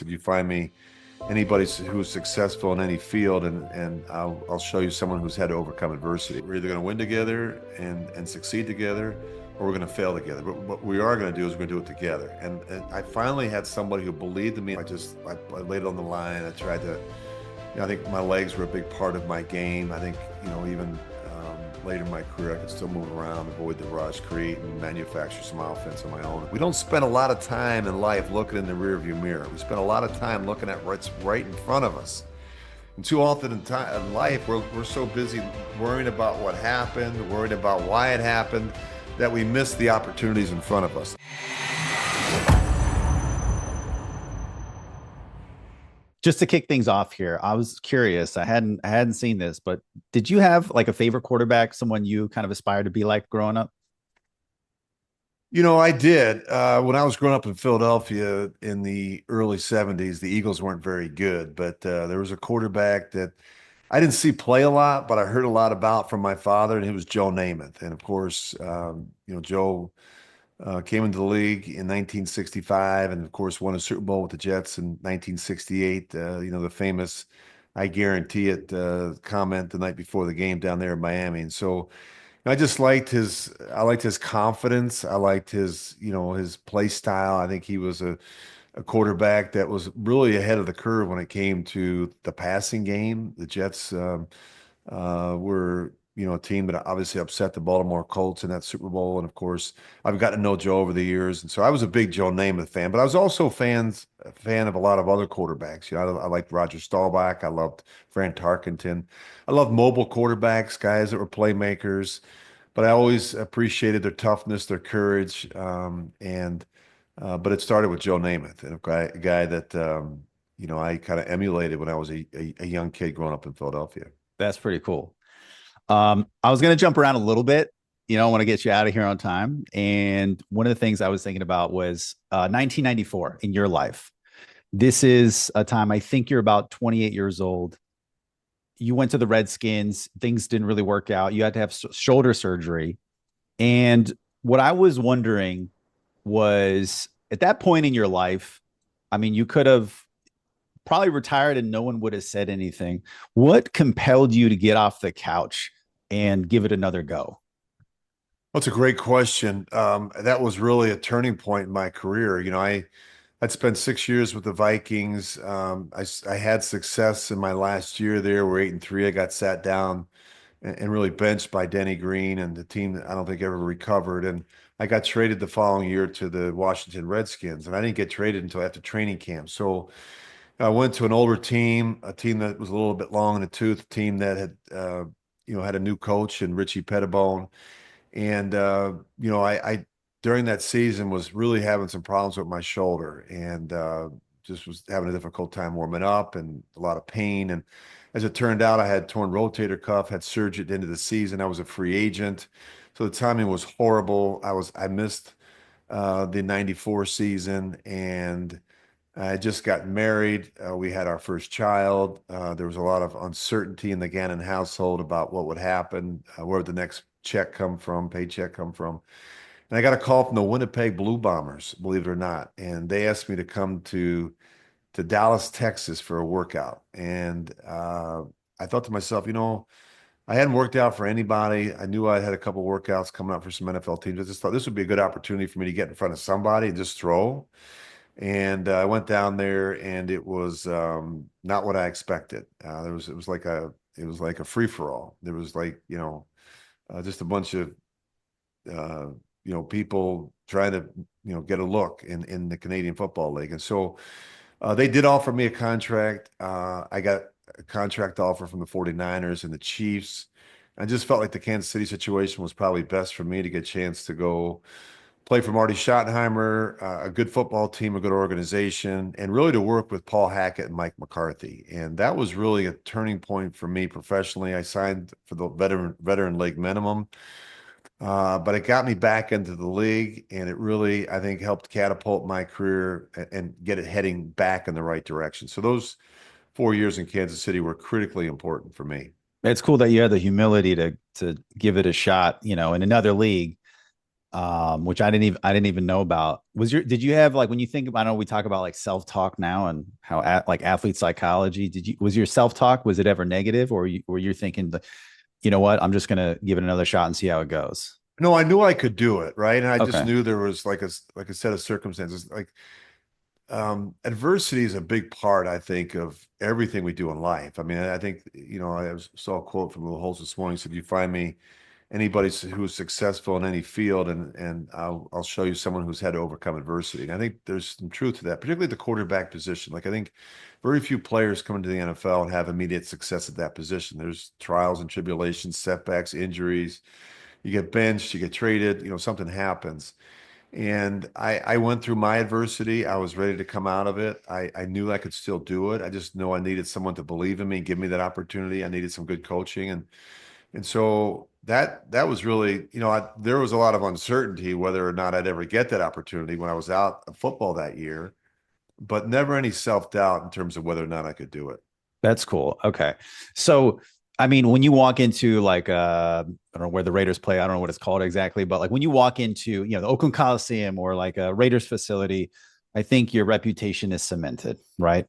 If you find me anybody who's successful in any field, and I'll show you someone who's had to overcome adversity. We're either going to win together and succeed together, or we're going to fail together. But what we are going to do is we're going to do it together. And I finally had somebody who believed in me. I laid it on the line. I tried to, I think my legs were a big part of my game. I think, even later in my career, I could still move around, avoid the rush, create and manufacture some offense on my own. We don't spend a lot of time in life looking in the rearview mirror. We spend a lot of time looking at what's right in front of us. And too often in life, we're so busy worrying about what happened, worrying about why it happened, that we miss the opportunities in front of us. Just to kick things off here, I was curious. I hadn't seen this, but did you have like a favorite quarterback, someone you kind of aspired to be like growing up? I did. When I was growing up in Philadelphia in the early 70s, the Eagles weren't very good, but there was a quarterback that I didn't see play a lot, but I heard a lot about from my father, and he was Joe Namath. And of course, Joe came into the league in 1965 and, of course, won a Super Bowl with the Jets in 1968. The famous "I guarantee it" comment the night before the game down there in Miami. And so I liked his confidence. I liked his play style. I think he was a quarterback that was really ahead of the curve when it came to the passing game. The Jets were, a team that obviously upset the Baltimore Colts in that Super Bowl. And of course, I've gotten to know Joe over the years. And so I was a big Joe Namath fan, but I was also a fan of a lot of other quarterbacks. I liked Roger Staubach. I loved Fran Tarkenton. I loved mobile quarterbacks, guys that were playmakers, but I always appreciated their toughness, their courage. But it started with Joe Namath, and a guy that, I kind of emulated when I was a young kid growing up in Philadelphia. That's pretty cool. I was going to jump around a little bit. I want to get you out of here on time. And one of the things I was thinking about was 1994 in your life. This is a time I think you're about 28 years old. You went to the Redskins. Things didn't really work out. You had to have shoulder surgery. And what I was wondering was at that point in your life, I mean, you could have probably retired and no one would have said anything. What compelled you to get off the couch and give it another go? That's a great question. That was really a turning point in my career. I'd spent 6 years with the Vikings. I had success in my last year there. We're 8-3. I got sat down and really benched by Denny Green and the team that I don't think ever recovered. And I got traded the following year to the Washington Redskins, and I didn't get traded until after training camp. So I went to an older team, a team that was a little bit long in the tooth, a team that had, had a new coach and Richie Pettibone. And, I during that season was really having some problems with my shoulder and just was having a difficult time warming up and a lot of pain. And as it turned out, I had torn rotator cuff, had surgery at the end of the season. I was a free agent. So the timing was horrible. I missed the 94 season, and I just got married. We had our first child. There was a lot of uncertainty in the Gannon household about what would happen, where would the next paycheck come from. And I got a call from the Winnipeg Blue Bombers, believe it or not. And they asked me to come to Dallas, Texas for a workout. And I thought to myself, I hadn't worked out for anybody. I knew I had a couple workouts coming up for some NFL teams. I just thought this would be a good opportunity for me to get in front of somebody and just throw. And I went down there, and it was not what I expected. It was like a free for all. There was just a bunch of people trying to get a look in the Canadian Football League, and so they did offer me a contract. I got a contract offer from the 49ers and the Chiefs. I just felt like the Kansas City situation was probably best for me to get a chance to go play for Marty Schottenheimer, a good football team, a good organization, and really to work with Paul Hackett and Mike McCarthy. And that was really a turning point for me professionally. I signed for the veteran league minimum, but it got me back into the league, and it really, I think, helped catapult my career and get it heading back in the right direction. So those 4 years in Kansas City were critically important for me. It's cool that you had the humility to give it a shot, in another league. which I didn't even know about. Did you have like when you think about, I know we talk about like self-talk now and how like athlete psychology, was your self-talk, was it ever negative, or were you thinking you know what, I'm just gonna give it another shot and see how it goes? No, I knew I could do it, right? And I just Okay. knew there was like a set of circumstances. Like adversity is a big part, I think, of everything we do in life. I mean, I think, saw a quote from Lil Holtz this morning, said, "You find me anybody who's successful in any field, and I'll show you someone who's had to overcome adversity." And I think there's some truth to that, particularly at the quarterback position. Like I think very few players come into the NFL and have immediate success at that position. There's trials and tribulations, setbacks, injuries. You get benched, you get traded, something happens. And I went through my adversity. I was ready to come out of it. I knew I could still do it. I just know I needed someone to believe in me, give me that opportunity. I needed some good coaching. And so that was really, there was a lot of uncertainty whether or not I'd ever get that opportunity when I was out of football that year, but never any self-doubt in terms of whether or not I could do it. That's cool. Okay. So, I mean, when you walk into like I don't know where the Raiders play, I don't know what it's called exactly, but like when you walk into, the Oakland Coliseum or like a Raiders facility, I think your reputation is cemented, right?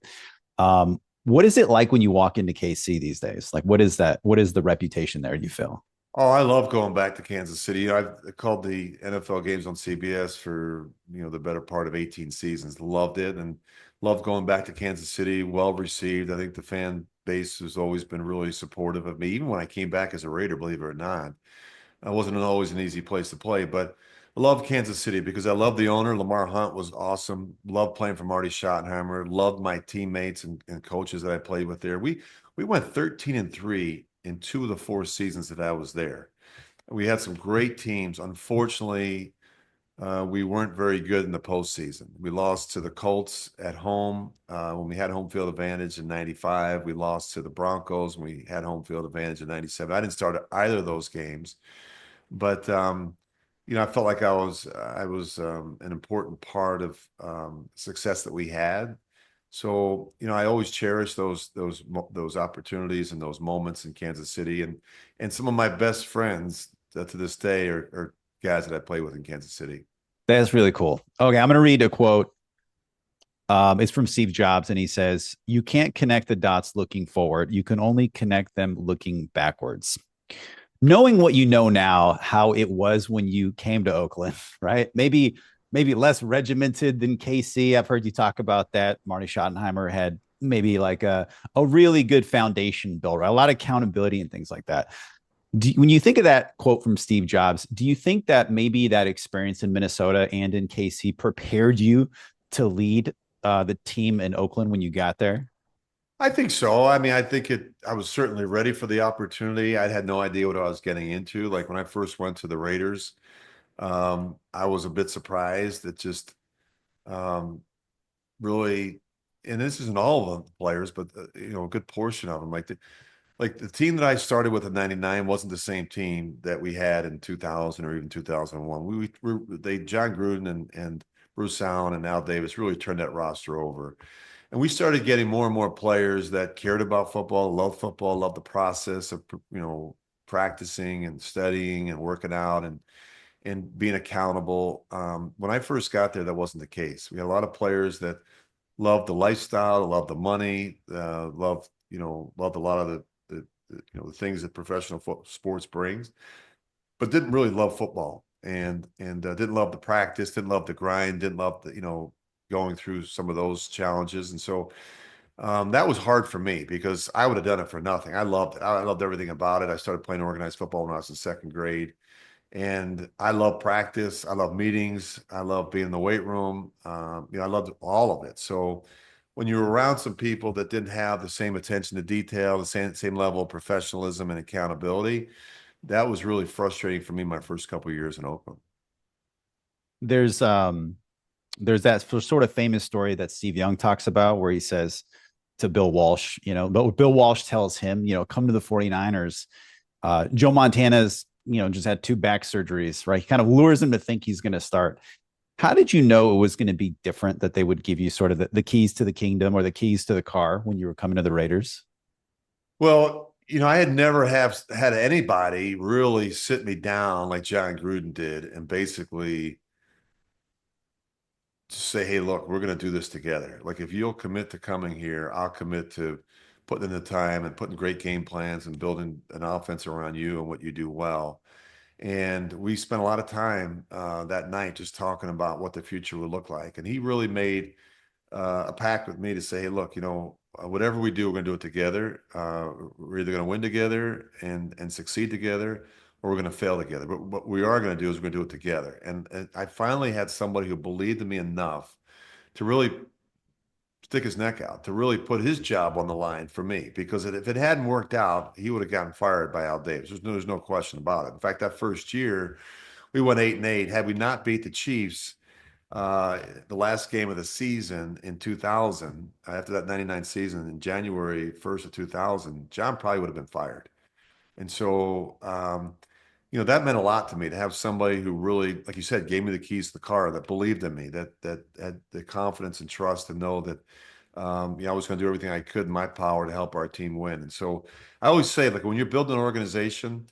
What is it like when you walk into KC these days? Like what is that? What is the reputation there, you feel? Oh, I love going back to Kansas City. I've called the NFL games on CBS for, the better part of 18 seasons. Loved it and loved going back to Kansas City. Well received. I think the fan base has always been really supportive of me. Even when I came back as a Raider, believe it or not, I wasn't always an easy place to play, but I love Kansas City because I love the owner. Lamar Hunt was awesome. Loved playing for Marty Schottenheimer. Loved my teammates and coaches that I played with there. We went 13-3 in two of the four seasons that I was there. We had some great teams. Unfortunately, we weren't very good in the postseason. We lost to the Colts at home when we had home field advantage in '95. We lost to the Broncos when we had home field advantage in '97. I didn't start either of those games, but I felt like I was an important part of success that we had. So, I always cherish those opportunities and those moments in Kansas City, and some of my best friends to this day are guys that I play with in Kansas City. That's really cool. Okay, I'm going to read a quote. It's from Steve Jobs, and he says, "You can't connect the dots looking forward. You can only connect them looking backwards." Knowing what you know now, how it was when you came to Oakland, right? Maybe less regimented than KC. I've heard you talk about that. Marty Schottenheimer had maybe like a really good foundation built, right? A lot of accountability and things like that. When you think of that quote from Steve Jobs, do you think that maybe that experience in Minnesota and in KC prepared you to lead the team in Oakland when you got there? I think so. I mean, I was certainly ready for the opportunity. I had no idea what I was getting into. Like when I first went to the Raiders, I was a bit surprised. It just um, really, and this isn't all of the players, but a good portion of them. Like the team that I started with in '99 wasn't the same team that we had in 2000 or even 2001. John Gruden and Bruce Allen and Al Davis really turned that roster over. And we started getting more and more players that cared about football, loved the process of, practicing and studying and working out and being accountable. When I first got there, that wasn't the case. We had a lot of players that loved the lifestyle, loved the money, loved a lot of the things that professional sports brings, but didn't really love football and didn't love the practice, didn't love the grind, didn't love going through some of those challenges. And so that was hard for me because I would have done it for nothing. I loved it. I loved everything about it. I started playing organized football when I was in second grade. And I love practice. I love meetings. I love being in the weight room. I loved all of it. So when you were around some people that didn't have the same attention to detail, the same level of professionalism and accountability, that was really frustrating for me my first couple of years in Oakland. There's that sort of famous story that Steve Young talks about where he says to Bill Walsh, but Bill Walsh tells him, come to the 49ers. Joe Montana's, just had two back surgeries, right? He kind of lures him to think he's going to start. How did you know it was going to be different, that they would give you sort of the keys to the kingdom or the keys to the car when you were coming to the Raiders? Well, I had never have had anybody really sit me down like John Gruden did and basically just say, hey, look, we're going to do this together. Like, if you'll commit to coming here, I'll commit to putting in the time and putting great game plans and building an offense around you and what you do well. And we spent a lot of time that night just talking about what the future would look like. And he really made a pact with me to say, hey, look, whatever we do, we're going to do it together. We're either going to win together and succeed together, or we're going to fail together. But what we are going to do is we're going to do it together. And I finally had somebody who believed in me enough to really stick his neck out, to really put his job on the line for me. Because if it hadn't worked out, he would have gotten fired by Al Davis. There's no question about it. In fact, that first year, we went 8-8. Had we not beat the Chiefs, the last game of the season in 2000, after that 99 season in January 1st of 2000, John probably would have been fired. And so, that meant a lot to me to have somebody who really, like you said, gave me the keys to the car, that believed in me, that had the confidence and trust to know that, I was going to do everything I could in my power to help our team win. And so I always say, like, when you're building an organization,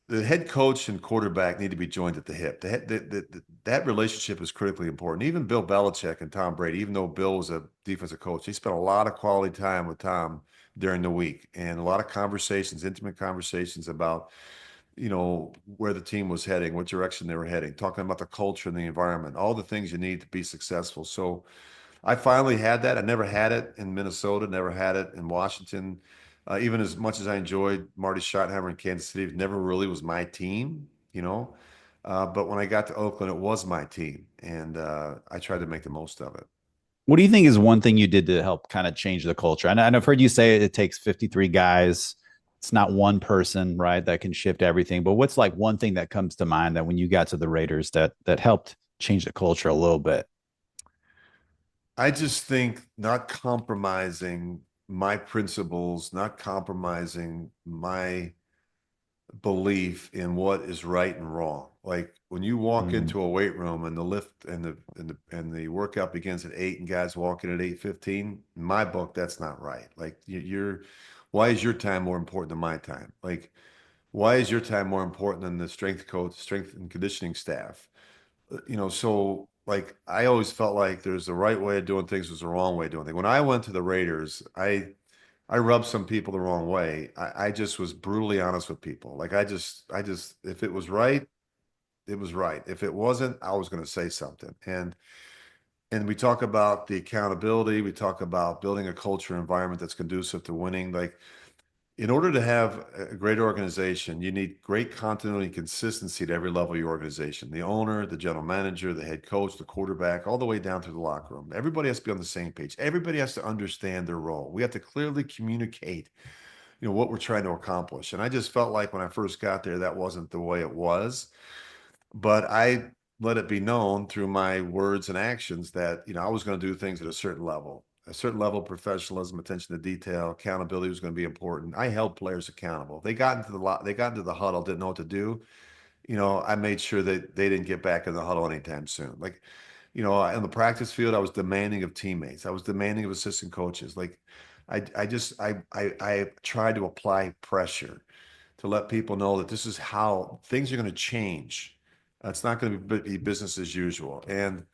the head coach and quarterback need to be joined at the hip. That relationship is critically important. Even Bill Belichick and Tom Brady, even though Bill was a defensive coach, he spent a lot of quality time with Tom during the week and a lot of conversations, intimate conversations about, where the team was heading, what direction they were heading, talking about the culture and the environment, all the things you need to be successful. So I finally had that. I never had it in Minnesota, never had it in Washington. Even as much as I enjoyed Marty Schottenheimer in Kansas City, it never really was my team, you know. But when I got to Oakland, it was my team, and I tried to make the most of it. What do you think is one thing you did to help kind of change the culture? And I've heard you say it takes 53 guys. It's not one person, right, that can shift everything. But what's like one thing that comes to mind that when you got to the Raiders that helped change the culture a little bit? I just think not compromising my principles, not compromising my belief in what is right and wrong. Like when you walk Mm. into a weight room and the lift and the workout begins at 8 and guys walk in at 8:15, in my book, that's not right. Like you're why is your time more important than my time? Like why is your time more important than the strength coach, strength and conditioning staff? So like I always felt like there's the right way of doing things, there's the wrong way of doing things. When I went to the Raiders, I rubbed some people the wrong way. I just was brutally honest with people. Like I just, if it was right, it was right. If it wasn't, I was going to say something. And we talk about the accountability. We talk about building a culture environment that's conducive to winning. Like in order to have a great organization, you need great continuity and consistency at every level of your organization. The owner, the general manager, the head coach, the quarterback, all the way down through the locker room. Everybody has to be on the same page. Everybody has to understand their role. We have to clearly communicate, what we're trying to accomplish. And I just felt like when I first got there, that wasn't the way it was. But I let it be known through my words and actions that, I was going to do things at a certain level of professionalism, attention to detail, accountability was going to be important. I held players accountable. They got into the huddle, didn't know what to do. I made sure that they didn't get back in the huddle anytime soon. Like, in the practice field, I was demanding of teammates. I was demanding of assistant coaches. Like, I tried to apply pressure to let people know that this is how things are going to change. It's not going to be business as usual. And,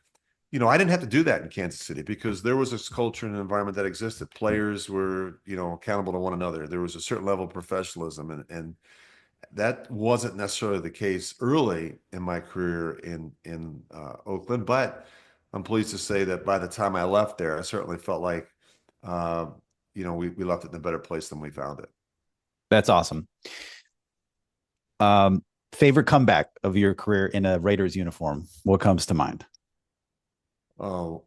I didn't have to do that in Kansas City because there was this culture and environment that existed. Players were, accountable to one another. There was a certain level of professionalism, and that wasn't necessarily the case early in my career in Oakland. But I'm pleased to say that by the time I left there, I certainly felt like, uh, we left it in a better place than we found it. That's awesome. Um, Favorite comeback of your career in a Raiders uniform? What comes to mind? Oh,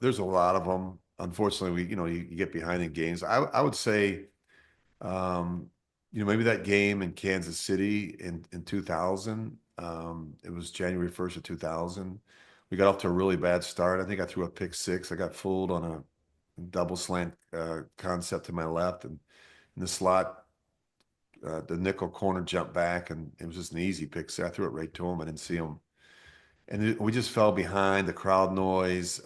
there's a lot of them. Unfortunately, you get behind in games. I would say, um, maybe that game in Kansas City in 2000. It was January 1st of 2000. We got off to a really bad start. I think I threw a pick six. I got fooled on a double slant concept to my left, and in the slot, the nickel corner jumped back, and it was just an easy pick six. I threw it right to him. I didn't see him, and we just fell behind the crowd noise.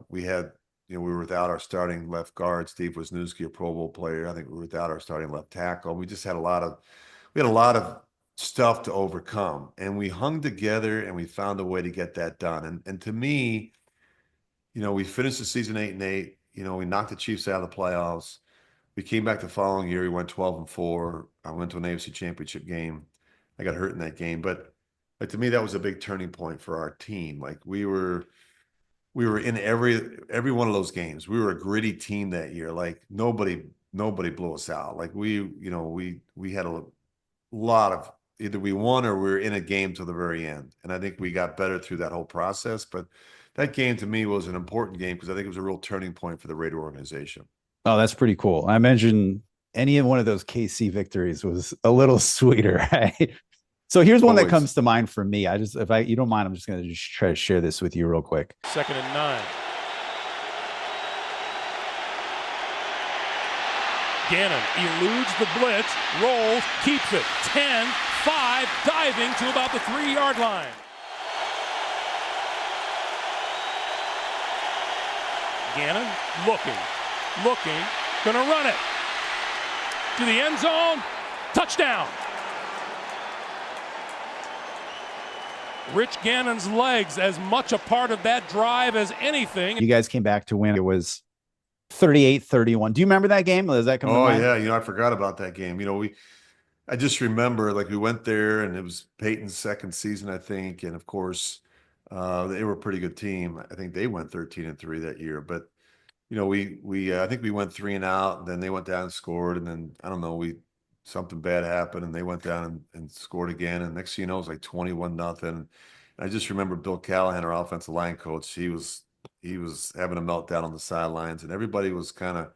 We had we were without our starting left guard, Steve Wisniewski, a Pro Bowl player. I think we were without our starting left tackle. We just had we had a lot of stuff to overcome, and we hung together and we found a way to get that done. And to me, we finished the season 8-8. We knocked the Chiefs out of the playoffs. We came back the following year. We went 12-4. I went to an AFC Championship game. I got hurt in that game, but like to me, that was a big turning point for our team. Like we were in every one of those games. We were a gritty team that year. Like nobody blew us out. Like we had a lot of either we won or we were in a game to the very end. And I think we got better through that whole process. But that game to me was an important game because I think it was a real turning point for the Raider organization. Oh, that's pretty cool. I imagine any one of those KC victories was a little sweeter, right? So here's one that Always. comes to mind for me. If you don't mind, I'm just going to just try to share this with you real quick. 2nd and 9. Gannon eludes the blitz, rolls, keeps it. 10-5, diving to about the 3-yard line. Gannon looking, gonna run it. To the end zone, touchdown. Rich Gannon's legs as much a part of that drive as anything. You guys came back to win. It was 38-31. Do you remember that game? Does that come to mind? Yeah, I forgot about that game. I just remember like we went there and it was Peyton's second season, I think, and of course, they were a pretty good team. I think they went 13-3 that year, but we I think we went 3-and-out, and then they went down and scored, and then I don't know, something bad happened, and they went down and scored again, and next thing you know, it was like 21-0. I just remember Bill Callahan, our offensive line coach. He was having a meltdown on the sidelines, and everybody was kind of,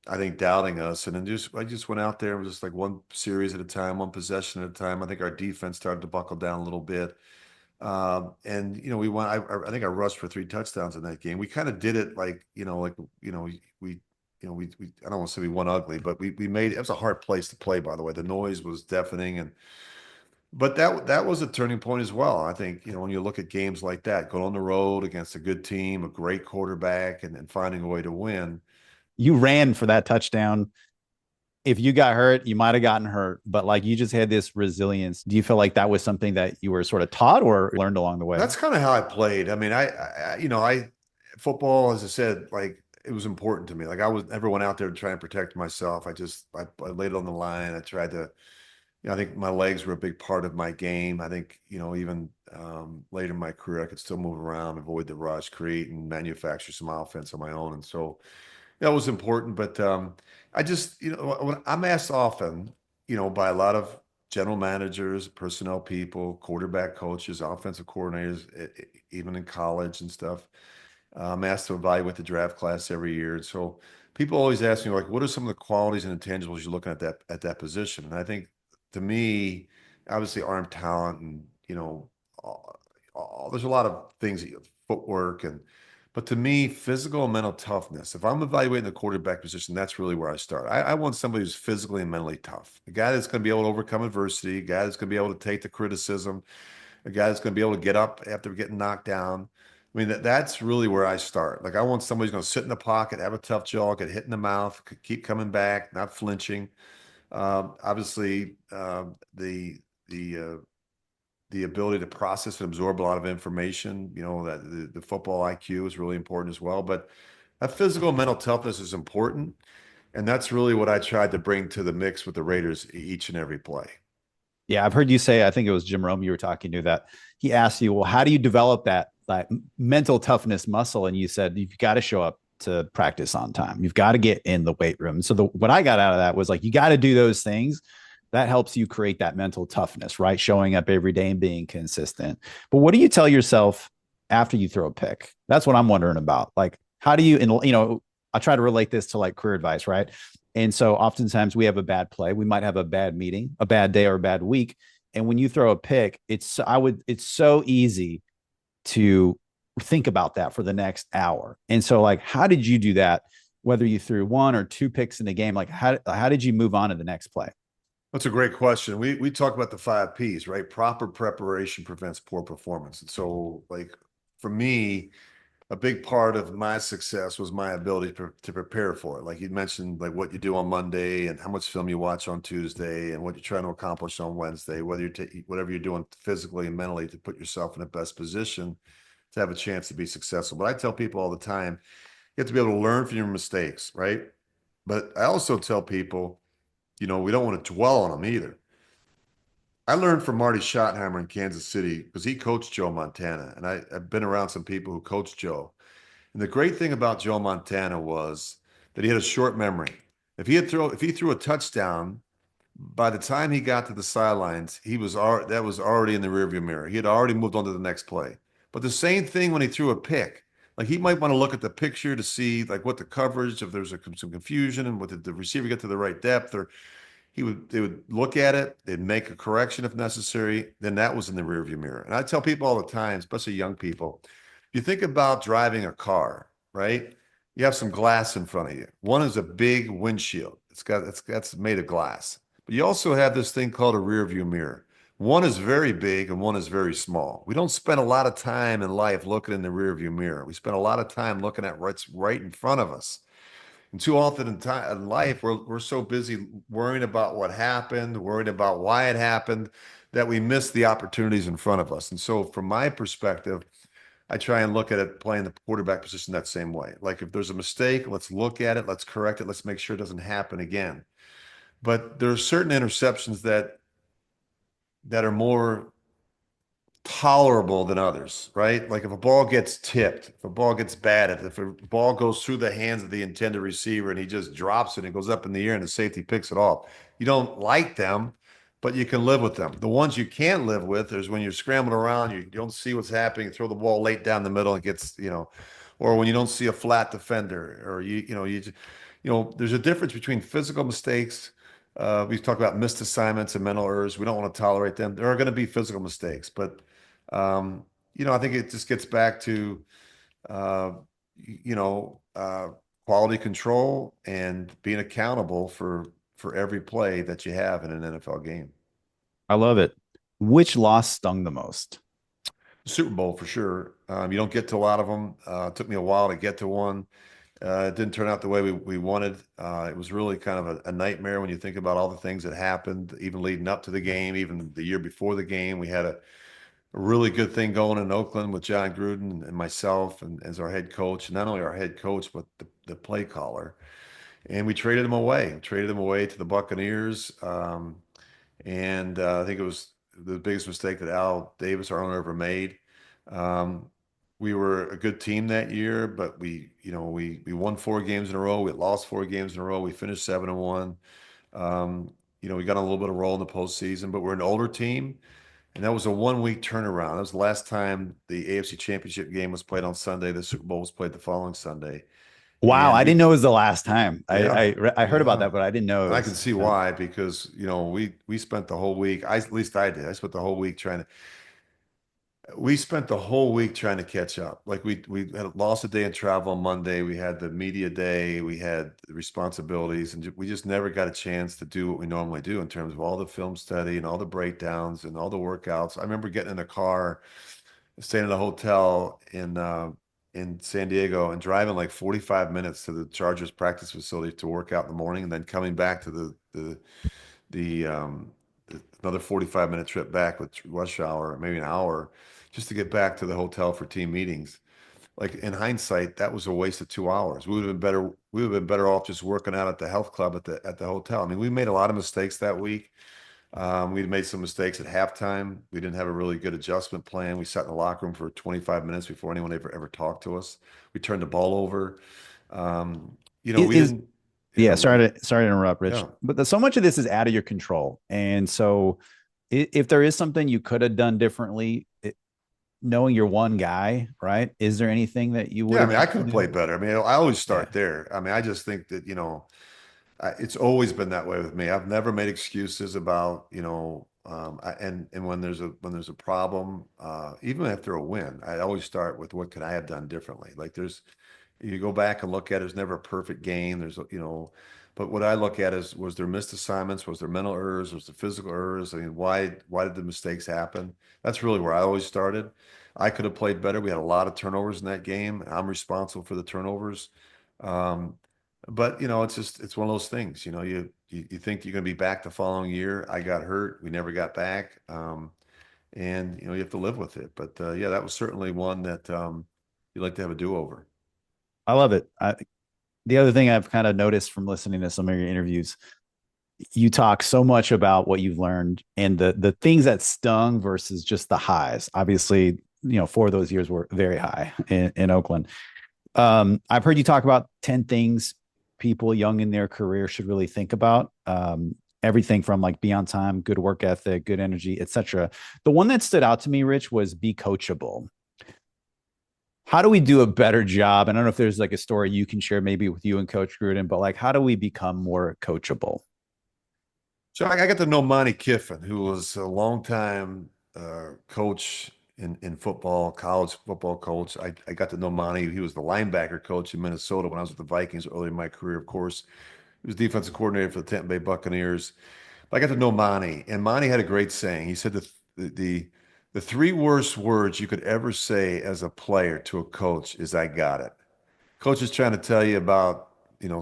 I think doubting us. And then I just went out there and was just like one series at a time, one possession at a time. I think our defense started to buckle down a little bit. And we won. I think I rushed for 3 touchdowns in that game. We kind of did it like we I don't want to say we won ugly, but we made it was a hard place to play. By the way, the noise was deafening, but that was a turning point as well. I think when you look at games like that, going on the road against a good team, a great quarterback, and finding a way to win. You ran for that touchdown. If you got hurt, you might have gotten hurt, but like you just had this resilience. Do you feel like that was something that you were sort of taught or learned along the way? That's kind of how I played. I mean, I football, as I said, like it was important to me. Like I was never went out there to try and protect myself. I laid it on the line. I tried to, I think my legs were a big part of my game. I think, even later in my career, I could still move around, avoid the rush, create and manufacture some offense on my own. And so that was important. But I just, when I'm asked often, by a lot of general managers, personnel people, quarterback coaches, offensive coordinators, even in college and stuff. I'm asked to evaluate the draft class every year. And so people always ask me, like, what are some of the qualities and intangibles you're looking at that position? And I think to me, obviously arm talent and, there's a lot of things, footwork but to me, physical and mental toughness. If I'm evaluating the quarterback position, that's really where I start. I want somebody who's physically and mentally tough, a guy that's going to be able to overcome adversity, a guy that's going to be able to take the criticism, a guy that's going to be able to get up after getting knocked down. I mean, that's really where I start. Like, I want somebody who's going to sit in the pocket, have a tough jaw, get hit in the mouth, keep coming back, not flinching. Obviously, the ability to process and absorb a lot of information, that the football IQ is really important as well. But that physical and mental toughness is important. And that's really what I tried to bring to the mix with the Raiders each and every play. Yeah, I've heard you say, I think it was Jim Rome you were talking to, that he asked you, well, how do you develop that mental toughness muscle? And you said, you've got to show up to practice on time. You've got to get in the weight room. So what I got out of that was like, you got to do those things. That helps you create that mental toughness, right? Showing up every day and being consistent. But what do you tell yourself after you throw a pick? That's what I'm wondering about. Like, how do you, and I try to relate this to like career advice, right? And so oftentimes we have a bad play. We might have a bad meeting, a bad day or a bad week. And when you throw a pick, it's so easy to think about that for the next hour. And so like, how did you do that? Whether you threw 1 or 2 picks in a game, like how did you move on to the next play? That's a great question. We talk about the 5 Ps, right? Proper preparation prevents poor performance. And so, like, for me, a big part of my success was my ability to prepare for it. Like you mentioned, like what you do on Monday and how much film you watch on Tuesday and what you're trying to accomplish on Wednesday, whatever you're doing physically and mentally to put yourself in the best position to have a chance to be successful. But I tell people all the time, you have to be able to learn from your mistakes, right? But I also tell people, we don't want to dwell on them either. I learned from Marty Schottenheimer in Kansas City because he coached Joe Montana, and I've been around some people who coached Joe. And the great thing about Joe Montana was that he had a short memory. If he threw a touchdown, by the time he got to the sidelines, that was already in the rearview mirror. He had already moved on to the next play. But the same thing when he threw a pick. Like he might want to look at the picture to see like what the coverage, if there's some confusion and what did the receiver get to the right depth, or they would look at it, they'd make a correction if necessary. Then that was in the rearview mirror. And I tell people all the time, especially young people, if you think about driving a car, right? You have some glass in front of you. One is a big windshield. That's made of glass. But you also have this thing called a rear view mirror. One is very big and one is very small. We don't spend a lot of time in life looking in the rear view mirror. We spend a lot of time looking at what's right in front of us. And too often in life, we're so busy worrying about what happened, worrying about why it happened, that we miss the opportunities in front of us. And so from my perspective, I try and look at it playing the quarterback position that same way. Like if there's a mistake, let's look at it, let's correct it, let's make sure it doesn't happen again. But there are certain interceptions that are more tolerable than others, right? Like if a ball gets tipped, if a ball gets batted, if a ball goes through the hands of the intended receiver and he just drops it and it goes up in the air and the safety picks it off. You don't like them, but you can live with them. The ones you can't live with is when you're scrambling around, you don't see what's happening, you throw the ball late down the middle and gets, or when you don't see a flat defender, or there's a difference between physical mistakes. We talk about missed assignments and mental errors. We don't want to tolerate them. There are going to be physical mistakes, but I think it just gets back to uh, you know, uh, quality control and being accountable for every play that you have in an NFL game. I love it. Which loss stung the most? Super Bowl for sure. You don't get to a lot of them. It took me a while to get to one. It didn't turn out the way we wanted. It was really kind of a nightmare when you think about all the things that happened, even leading up to the game, even the year before the game. We had a really good thing going in Oakland with John Gruden and myself and as our head coach, and not only our head coach, but the play caller. And we traded him away. We traded him away to the Buccaneers. And I think it was the biggest mistake that Al Davis, our owner, ever made. Um, we were a good team that year, but we won 4 games in a row. We had lost 4 games in a row. We finished 7-1. We got on a little bit of roll in the postseason, but we're an older team. And that was a 1 week turnaround. That was the last time the AFC Championship game was played on Sunday. The Super Bowl was played the following Sunday. Wow, And I didn't know it was the last time. yeah, I heard about yeah. that, but I didn't know it And I was, can see why, because we spent the whole week. At least I did. I spent the whole week trying to. We spent the whole week trying to catch up. Like we had lost a day in travel on Monday. We had the media day. We had the responsibilities, and we just never got a chance to do what we normally do in terms of all the film study and all the breakdowns and all the workouts. I remember getting in a car, staying in a hotel in San Diego, and driving like 45 minutes to the Chargers practice facility to work out in the morning, and then coming back to the another 45-minute trip back with rush hour, maybe an hour, just to get back to the hotel for team meetings. Like in hindsight, that was a waste of 2 hours. We would have been better. We would have been better off just working out at the health club at the hotel. I mean, we made a lot of mistakes that week. We made some mistakes at halftime. We didn't have a really good adjustment plan. We sat in the locker room for 25 minutes before anyone ever talked to us. We turned the ball over. We is didn't. yeah, sorry to interrupt, Rich. Yeah. But so much of this is out of your control. And so if there is something you could have done differently, knowing you're one guy, right? Is there anything that you would Yeah, I have mean, I could have played better. I mean, I always start there. I mean, I just think that, it's always been that way with me. I've never made excuses about, and when there's a problem, even after a win, I always start with what could I have done differently? Like you go back and look at it, there's never a perfect game. But what I look at is, was there missed assignments? Was there mental errors? Was there physical errors? I mean, why did the mistakes happen? That's really where I always started. I could have played better. We had a lot of turnovers in that game. I'm responsible for the turnovers. Um, but it's one of those things. You think you're going to be back the following year. I got hurt. We never got back. And you have to live with it. But yeah, that was certainly one that you'd like to have a do-over. I love it. The other thing I've kind of noticed from listening to some of your interviews, you talk so much about what you've learned and the things that stung versus just the highs. Obviously, 4 of those years were very high in Oakland. I've heard you talk about 10 things people young in their career should really think about. Everything from like be on time, good work ethic, good energy, etc. The one that stood out to me, Rich, was be coachable. How do we do a better job? And I don't know if there's like a story you can share maybe with you and Coach Gruden, but like, how do we become more coachable? So I got to know Monty Kiffin, who was a longtime coach in football, college football coach. I got to know Monty. He was the linebacker coach in Minnesota when I was with the Vikings early in my career, of course. He was defensive coordinator for the Tampa Bay Buccaneers. I got to know Monty, and Monty had a great saying. He said the three worst words you could ever say as a player to a coach is "I got it." Coach is trying to tell you about,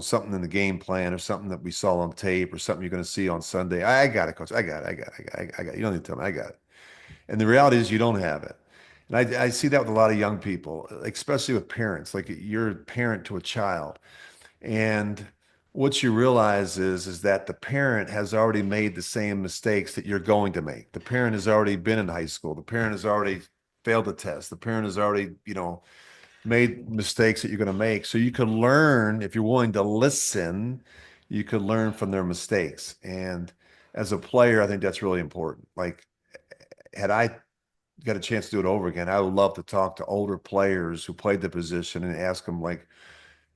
something in the game plan or something that we saw on tape or something you're going to see on Sunday. I got it, coach. I got it. I got it. I got it. You don't need to tell me. I got it. And the reality is you don't have it. And I see that with a lot of young people, especially with parents. Like you're a parent to a child. And what you realize is that the parent has already made the same mistakes that you're going to make. The parent has already been in high school. The parent has already failed a test. The parent has already, made mistakes that you're going to make. So you can learn if you're willing to listen, you can learn from their mistakes. And as a player, I think that's really important. Like, had I got a chance to do it over again, I would love to talk to older players who played the position and ask them, like,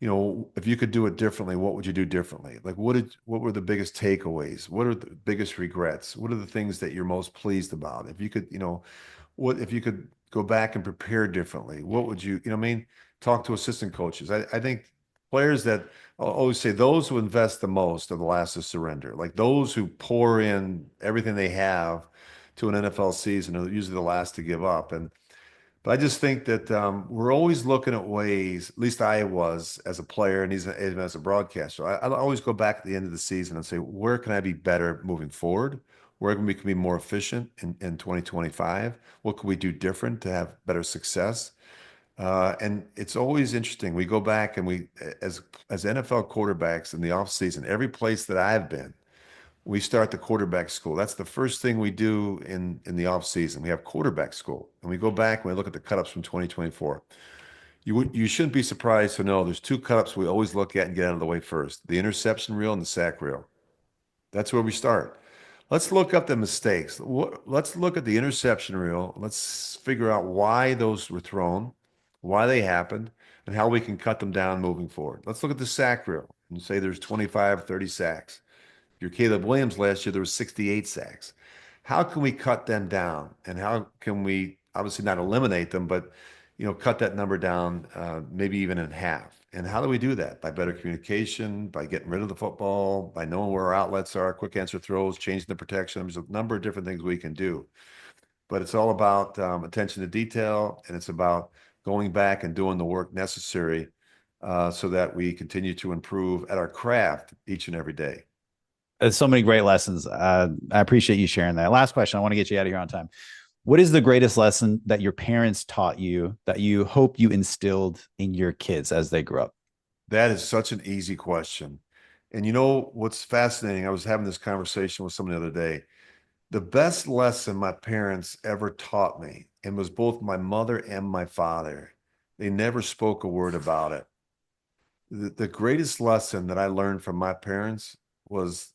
if you could do it differently, what would you do differently? Like, what were the biggest takeaways? What are the biggest regrets? What are the things that you're most pleased about? If you could, what if you could go back and prepare differently? What would what I mean? Talk to assistant coaches. I think players that I'll always say those who invest the most are the last to surrender. Like those who pour in everything they have to an NFL season are usually the last to give up. But I just think that we're always looking at ways, at least I was as a player and even as a broadcaster. I always go back at the end of the season and say, where can I be better moving forward? Where can we be more efficient in 2025? What can we do different to have better success? And it's always interesting. We go back and as NFL quarterbacks in the offseason, every place that I've been, we start the quarterback school. That's the first thing we do in the off season. We have quarterback school, and we go back and we look at the cutups from 2024. You shouldn't be surprised to know there's two cutups we always look at and get out of the way first: the interception reel and the sack reel. That's where we start. Let's look up the mistakes. Let's look at the interception reel. Let's figure out why those were thrown, why they happened, and how we can cut them down moving forward. Let's look at the sack reel and say there's 25, 30 sacks. Your Caleb Williams last year, there was 68 sacks. How can we cut them down? And how can we obviously not eliminate them, but cut that number down, maybe even in half? And how do we do that? By better communication, by getting rid of the football, by knowing where our outlets are, quick answer throws, changing the protection. There's a number of different things we can do. But it's all about attention to detail, and it's about going back and doing the work necessary so that we continue to improve at our craft each and every day. So many great lessons. I appreciate you sharing that. Last question. I want to get you out of here on time. What is the greatest lesson that your parents taught you that you hope you instilled in your kids as they grew up? That is such an easy question. And what's fascinating? I was having this conversation with someone the other day. The best lesson my parents ever taught me, and was both my mother and my father, they never spoke a word about it. The greatest lesson that I learned from my parents was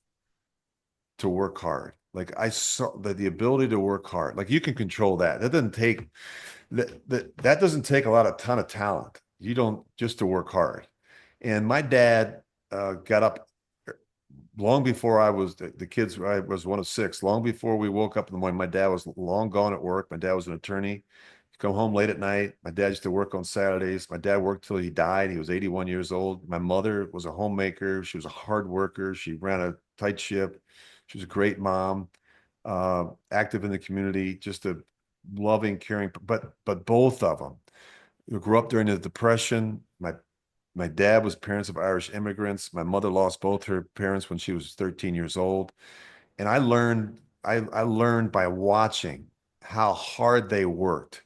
to work hard. Like I saw the ability to work hard. Like you can control that. That doesn't take that doesn't take a ton of talent. You don't just to work hard. And my dad got up long before I was the kids. I was one of six. Long before we woke up in the morning, my dad was long gone at work. My dad was an attorney. He'd come home late at night. My dad used to work on Saturdays. My dad worked till he died. He was 81 years old. My mother was a homemaker. She was a hard worker. She ran a tight ship. She was a great mom, active in the community, just a loving, caring, but both of them grew up during the Depression. My dad was parents of Irish immigrants. My mother lost both her parents when she was 13 years old. And I learned by watching how hard they worked.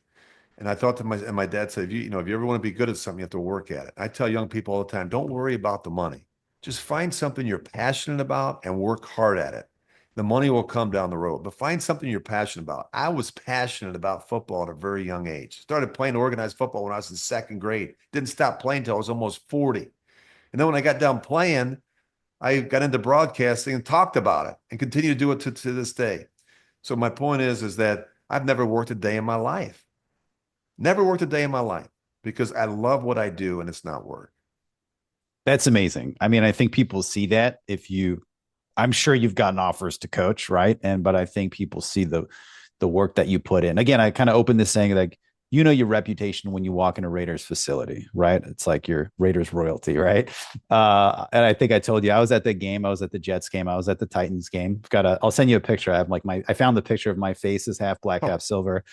And I thought to my dad said, if you ever want to be good at something, you have to work at it. I tell young people all the time, don't worry about the money. Just find something you're passionate about and work hard at it. The money will come down the road, but find something you're passionate about. I was passionate about football at a very young age. Started playing organized football when I was in second grade. Didn't stop playing until I was almost 40. And then when I got done playing, I got into broadcasting and talked about it and continue to do it to this day. So my point is that I've never worked a day in my life. Never worked a day in my life because I love what I do and it's not work. That's amazing. I mean, I think people see that I'm sure you've gotten offers to coach, right? But I think people see the work that you put in. Again, I kind of opened this saying like, your reputation when you walk in a Raiders facility, right? It's like your Raiders royalty, right? And I think I told you I was at the game, I was at the Jets game, I was at the Titans game. I'll send you a picture. I have I found the picture of my face is half black, half silver.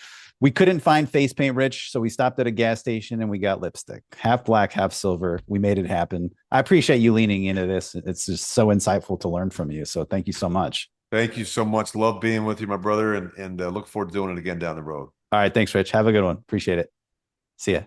We couldn't find face paint, Rich, so we stopped at a gas station and we got lipstick, half black, half silver. We made it happen. I appreciate you leaning into this. It's just so insightful to learn from you. So thank you so much. Thank you so much. Love being with you, my brother, and look forward to doing it again down the road. All right. Thanks, Rich. Have a good one. Appreciate it. See ya.